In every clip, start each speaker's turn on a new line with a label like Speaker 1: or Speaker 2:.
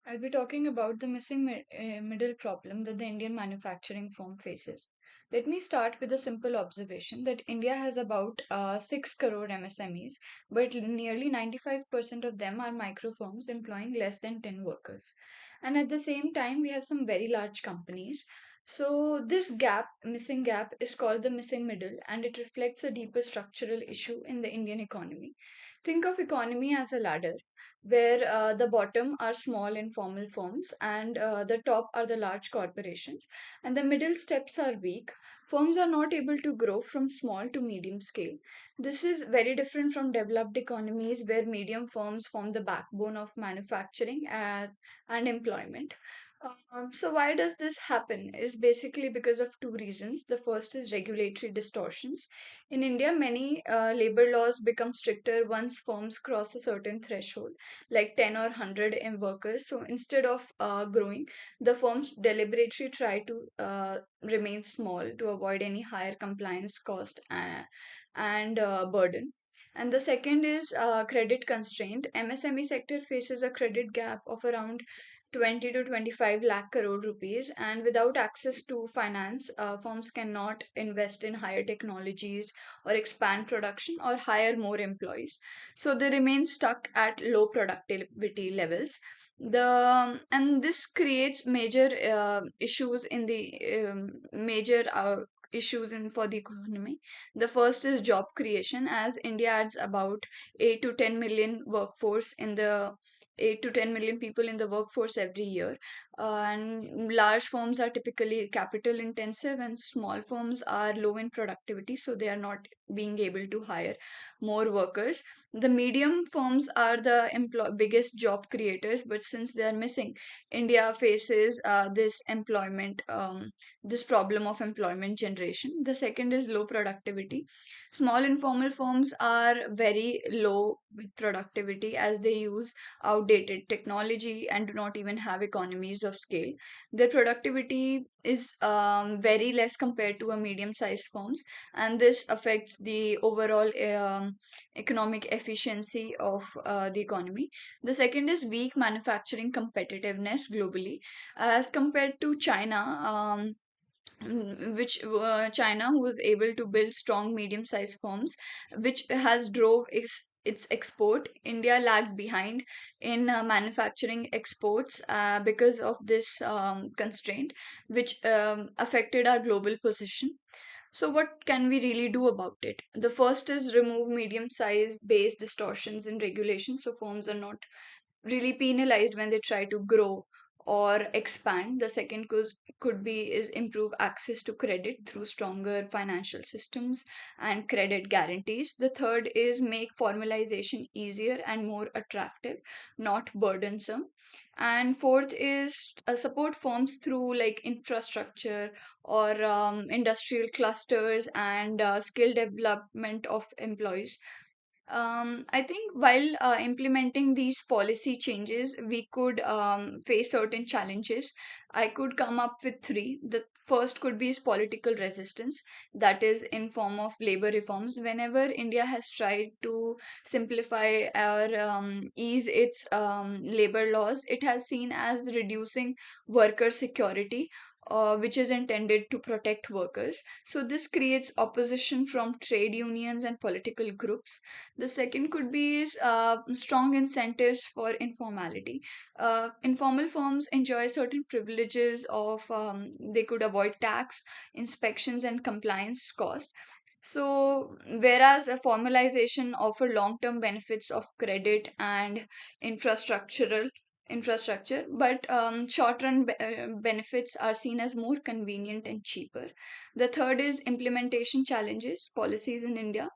Speaker 1: I'll be talking about the missing middle problem that the Indian manufacturing firm faces. Let me start with a simple observation that India has about 6 crore MSMEs, but nearly 95% of them are micro firms employing less than 10 workers. And at the same time, we have some very large companies. So, this missing gap, is called the missing middle, and it reflects a deeper structural issue in the Indian economy. Think of economy as a ladder where the bottom are small informal firms and the top are the large corporations and the middle steps are weak. Firms are not able to grow from small to medium scale. This is very different from developed economies where medium firms form the backbone of manufacturing and employment. So why does this happen is basically because of two reasons. The first is regulatory distortions. In India, many labor laws become stricter once firms cross a certain threshold, like 10 or 100 workers. So instead of growing, the firms deliberately try to remain small to avoid any higher compliance cost and burden. And the second is credit constraint. MSME sector faces a credit gap of around 20 to 25 lakh crore rupees, and without access to finance, firms cannot invest in higher technologies or expand production or hire more employees, so they remain stuck at low productivity levels. And this creates major issues in the major issues in for the economy. The first is job creation, as India adds about 8 to 10 million workforce in the 8 to 10 million people in the workforce every year. And large firms are typically capital intensive, and small firms are low in productivity, so they are not being able to hire more workers. The medium firms are the biggest job creators, but since they are missing, India faces this problem of employment generation. The second is low productivity. Small informal firms are very low with productivity as they use outdated technology and do not even have economies of scale. Their productivity is very less compared to a medium-sized firms, and this affects the overall economic efficiency of the economy. The second is weak manufacturing competitiveness globally, as compared to China. Which China, who was able to build strong medium-sized firms, which has drove its export. India lagged behind in manufacturing exports because of this constraint, which affected our global position. So, what can we really do about it? The first is remove medium size based distortions in regulation, so firms are not really penalized when they try to grow or expand. The second could be is improve access to credit through stronger financial systems and credit guarantees. The third is make formalization easier and more attractive, not burdensome. And fourth is support firms through like infrastructure or industrial clusters and skill development of employees. I think while implementing these policy changes, we could face certain challenges. I could come up with three. The first could be is political resistance, that is in form of labor reforms. Whenever India has tried to simplify or ease its labor laws, it has seen as reducing worker security. Which is intended to protect workers. So, this creates opposition from trade unions and political groups. The second could be is strong incentives for informality. Informal firms enjoy certain privileges of they could avoid tax, inspections, and compliance costs. So, whereas a formalization offer long-term benefits of credit and infrastructural infrastructure, but short-run benefits are seen as more convenient and cheaper. The third is implementation challenges. Policies in India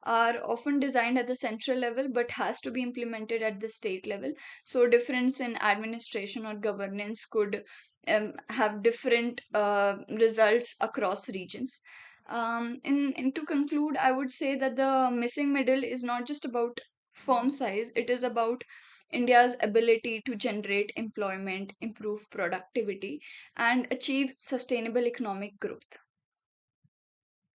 Speaker 1: are often designed at the central level but has to be implemented at the state level, so difference in administration or governance could have different results across regions. In to conclude, I would say that the missing middle is not just about firm size, it is about India's ability to generate employment, improve productivity, and achieve sustainable economic growth.